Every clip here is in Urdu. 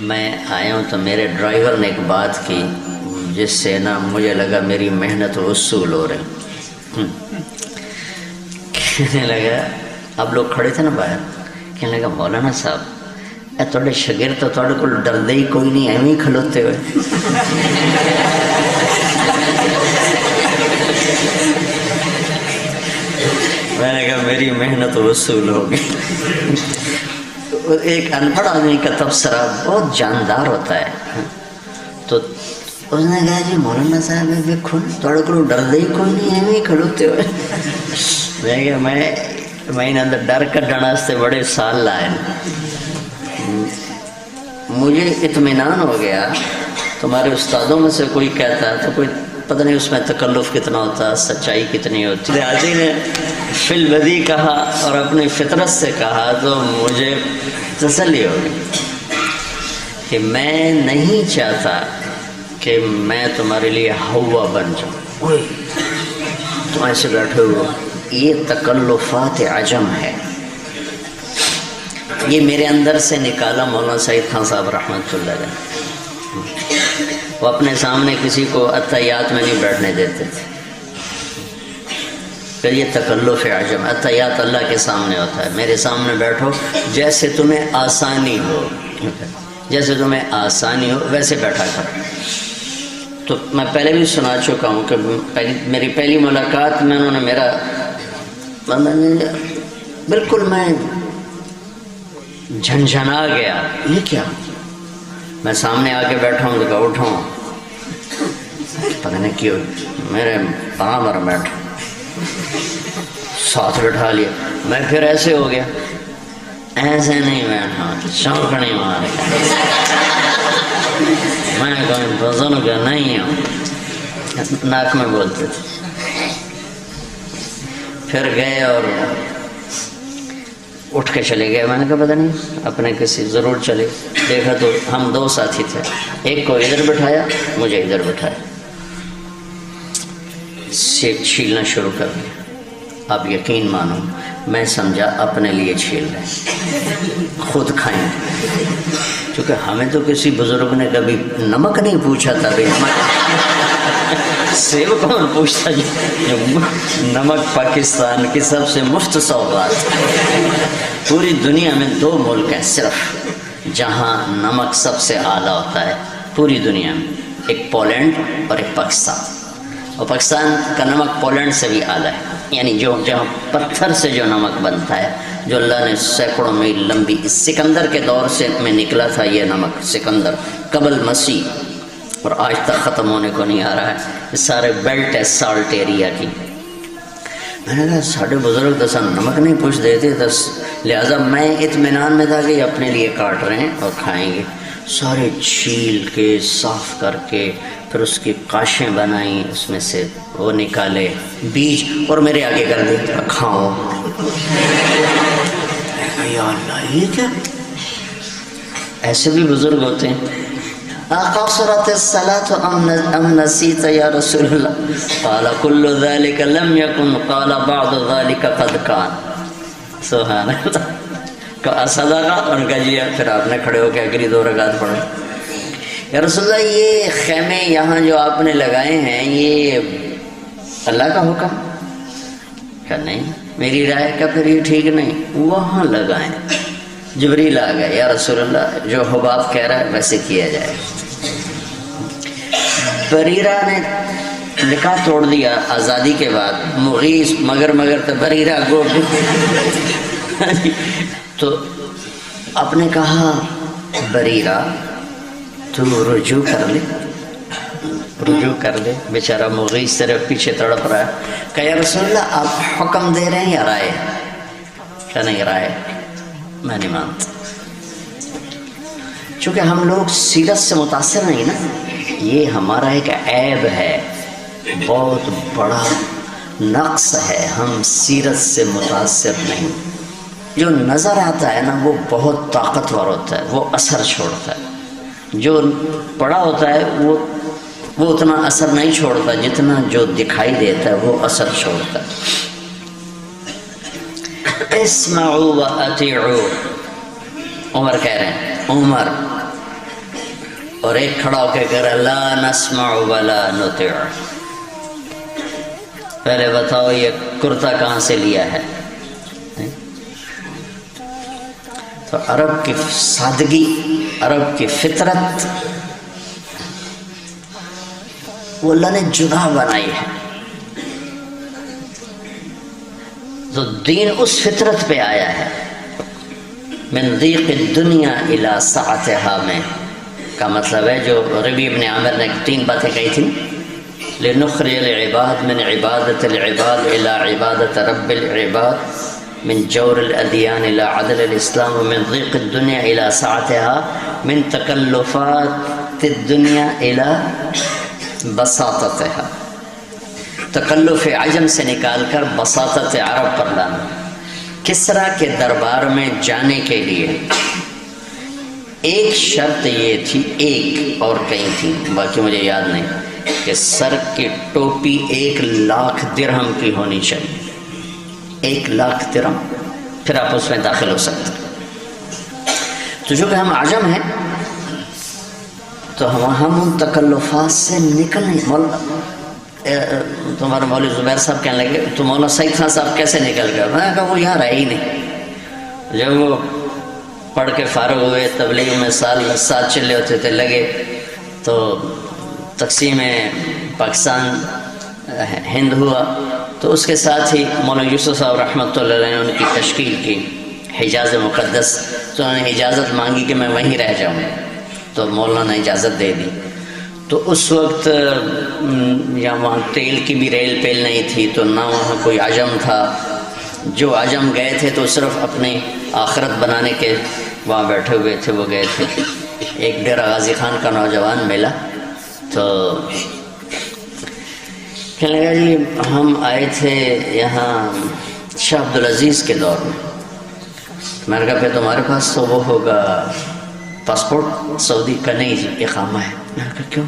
میں آیا ہوں تو میرے ڈرائیور نے ایک بات کی جس سے نا مجھے لگا میری محنت وصول ہو رہی. کہنے لگا اب لوگ کھڑے تھے نا باہر, کہنے لگا مولانا صاحب اے تھوڑے شاگرد تو تھوڑے کو ڈردے ہی کوئی نہیں, ایویں کھلوتے ہوئے. میں نے کہا میری محنت وصول ہو گئی. ایک انپڑھ آدمی کا تبصرہ بہت جاندار ہوتا ہے. تو اس نے کہا جی مولانا صاحب دیکھو تھوڑے کو ڈردے ہی کوئی نہیں, ایویں کھلوتے ہوئے. میں کہا میں اندر ڈر کڈن واسطے بڑے سال لائے. مجھے اطمینان ہو گیا تمہارے استادوں میں سے کوئی کہتا تو کوئی پتہ نہیں اس میں تکلف کتنا ہوتا, سچائی کتنی ہوتی. حاجی نے فی البدی کہا اور اپنی فطرت سے کہا تو مجھے تسلی ہو گئی کہ میں نہیں چاہتا کہ میں تمہارے لیے ہوا بن جاؤں. تم ایسے بیٹھے ہو, یہ تکلفات عجم ہے. یہ میرے اندر سے نکالا مولانا سعید خان صاحب رحمۃ اللہ علیہ. وہ اپنے سامنے کسی کو اتحیات میں نہیں بیٹھنے دیتے تھے کہ یہ تکلف عجم. اتحیات اللہ کے سامنے ہوتا ہے, میرے سامنے بیٹھو جیسے تمہیں آسانی ہو, جیسے تمہیں آسانی ہو ویسے بیٹھا کرو. تو میں پہلے بھی سنا چکا ہوں کہ میری پہلی ملاقات میں انہوں نے میرا بالکل میں جھنجھنا گیا, یہ کیا, میں سامنے آ کے بیٹھا ہوں تو اٹھوں پتہ نہیں کیوں میرے پاؤں پر بیٹھا, ساتھ بٹھا لیا. میں پھر ایسے ہو گیا, ایسے نہیں بیٹھا, چونکڑی مار کے میں کوئی بزرگ نہیں ہوں, ناک میں بولتے تھے. پھر گئے اور اٹھ کے چلے گئے. میں نے کہا پتہ نہیں اپنے کسی ضرور چلے. دیکھا تو ہم دو ساتھی تھے, ایک کو ادھر بٹھایا مجھے ادھر بٹھایا, سیب چھیلنا شروع کر دیا. آپ یقین مانو میں سمجھا اپنے لیے چھیل رہے خود کھائیں, کیونکہ ہمیں تو کسی بزرگ نے کبھی نمک نہیں پوچھا تھا. بھائی نمک سیب کون پوچھتا جی, نمک پاکستان کی سب سے مفت سوغات. پوری دنیا میں 2 ملک ہیں صرف جہاں نمک سب سے اعلیٰ ہوتا ہے پوری دنیا میں, ایک پولینڈ اور ایک پاکستان. اور پاکستان کا نمک پولینڈ سے بھی اعلیٰ ہے, یعنی جہاں پتھر سے جو نمک بنتا ہے, جو اللہ نے سینکڑوں میل لمبی سکندر کے دور سے میں نکلا تھا یہ نمک, سکندر قبل مسیح, اور آج تک ختم ہونے کو نہیں آ رہا ہے. یہ سارے بیلٹ ہے سالٹ ایریا کی. میں نے کہا ساڑھے بزرگ تو سن نمک نہیں پوچھ دیتے, تو لہٰذا میں اطمینان میں تھا کہ یہ اپنے لیے کاٹ رہے ہیں اور کھائیں گے. سارے چھیل کے صاف کر کے پھر اس کی قاشیں بنائیں, اس میں سے وہ نکالے بیج اور میرے آگے کر دیا کھاؤ. یا اللہ یہ کیا, ایسے بھی بزرگ ہوتے ہیں. قصرت الصلاة ام نسیت یا رسول اللہ, قال کل ذلك لم یکن, قال بعض ذلك قد کان. سبحان اللہ. صدقہ ان کا جی. پھر آپ نے کھڑے ہو کے اگلی 2 رکعت پڑھے. یا رسول اللہ یہ خیمے یہاں جو آپ نے لگائے ہیں یہ اللہ کا حکم؟ کہ نہیں میری رائے کا, پھر یہ ٹھیک نہیں, وہاں لگائیں. جبریل آ گئے, یا رسول اللہ جو حباب کہہ رہا ہے ویسے کیا جائے. بریرہ نے نکاح توڑ دیا آزادی کے بعد, مغیث مگر تو بریرہ گو. تو آپ نے کہا بریرہ تو رجوع کر لے. بیچارہ مغیث صرف پیچھے تڑپ رہا ہے. کہ یا رسول اللہ آپ حکم دے رہے ہیں یا رائے؟ کہ نہیں رائے, میں نہیں مانتا. چونکہ ہم لوگ سیرت سے متاثر نہیں نا, یہ ہمارا ایک عیب ہے, بہت بڑا نقص ہے. ہم سیرت سے متاثر نہیں. جو نظر آتا ہے نا وہ بہت طاقتور ہوتا ہے, وہ اثر چھوڑتا ہے. جو پڑا ہوتا ہے وہ اتنا اثر نہیں چھوڑتا جتنا جو دکھائی دیتا ہے وہ اثر چھوڑتا ہے. اسمعوا و اطیعوا, عمر کہہ رہے ہیں, عمر اور ایک کھڑا ہو کے کہہ رہا لا نسمع ولا نطیع. پہلے بتاؤ یہ کرتا کہاں سے لیا ہے؟ تو عرب کی سادگی، عرب کی فطرت وہ اللہ نے جدا بنائی ہے. تو دین اس فطرت پہ آیا ہے. من ضیق الدنیا الی سعتها میں کا مطلب ہے جو ربیع ابن عامر نے 3 باتیں کہی تھیں. لنخرج العباد من عبادت العباد الى عبادت رب العباد من جور الادیان الى عدل الاسلام ومن ضیق الدنیا الى سعتها من تکلفات الدنیا الى بساطتها. تکلف عجم سے نکال کر بساطت عرب پر لانا. کسرا کے دربار میں جانے کے لیے ایک شرط یہ تھی، ایک اور کئی تھی باقی مجھے یاد نہیں، کہ سر کی ٹوپی 1,00,000 درہم کی ہونی چاہیے. 1,00,000 درہم، پھر آپ اس میں داخل ہو سکتے. تو چونکہ ہم عجم ہیں تو ہم ان تکلفات سے نکل نہیں. تمہارے مولوی زبیر صاحب کہنے لگے تو مولانا سعید خان صاحب کیسے نکل گئے؟ میں نے کہا وہ یہاں رہے ہی نہیں. جب وہ پڑھ کے فارغ ہوئے، تبلیغ میں ساتھ چلے ہوتے تھے لگے، تو تقسیم پاکستان ہند ہوا تو اس کے ساتھ ہی مولانا یوسف صاحب رحمۃ اللہ علیہ نے ان کی تشکیل کی حجاز مقدس. تو انہوں نے اجازت مانگی کہ میں وہیں رہ جاؤں، تو مولانا نے اجازت دے دی. تو اس وقت یا وہاں تیل کی بھی ریل پیل نہیں تھی، تو نہ وہاں کوئی عجم تھا. جو عجم گئے تھے تو صرف اپنی آخرت بنانے کے وہاں بیٹھے ہوئے تھے، وہ گئے تھے. ایک ڈیرہ غازی خان کا نوجوان ملا تو کہنے لگا جی ہم آئے تھے یہاں شاہ عبدالعزیز کے دور میں. میں نے کہا پھر تمہارے پاس تو وہ ہوگا پاسپورٹ سعودی کا؟ نہیں جی اقامہ ہے. میں نے کہا کیوں؟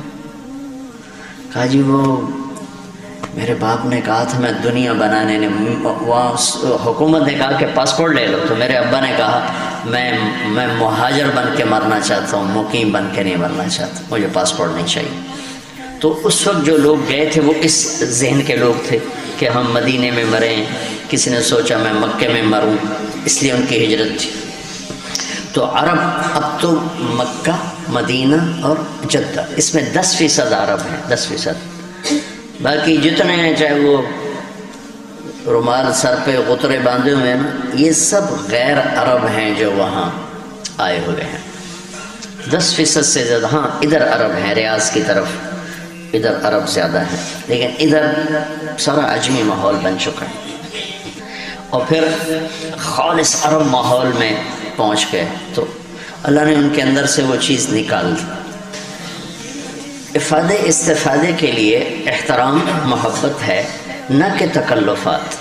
کہا جی وہ میرے باپ نے کہا تھا، میں دنیا بنانے نے وہاں حکومت نے کہا کہ پاسپورٹ لے لو، تو میرے ابا نے کہا میں مہاجر بن کے مرنا چاہتا ہوں، مقیم بن کے نہیں مرنا چاہتا، مجھے پاسپورٹ نہیں چاہیے. تو اس وقت جو لوگ گئے تھے وہ اس ذہن کے لوگ تھے کہ ہم مدینے میں مریں. کسی نے سوچا میں مکے میں مروں، اس لیے ان کی ہجرت تھی. تو عرب اب تو مکہ، مدینہ اور جدہ، اس میں 10% عرب ہیں، 10%. باقی جتنے ہیں چاہے وہ رومال سر پہ غترے باندھے ہوئے ہیں نا، یہ سب غیر عرب ہیں جو وہاں آئے ہوئے ہیں. 10% سے زیادہ. ہاں ادھر عرب ہیں، ریاض کی طرف ادھر عرب زیادہ ہیں، لیکن ادھر سارا عجمی ماحول بن چکا ہے. اور پھر خالص عرب ماحول میں پہنچ گئے تو اللہ نے ان کے اندر سے وہ چیز نکال دی. استفادے کے لیے احترام، محبت ہے، نہ کہ تکلفات.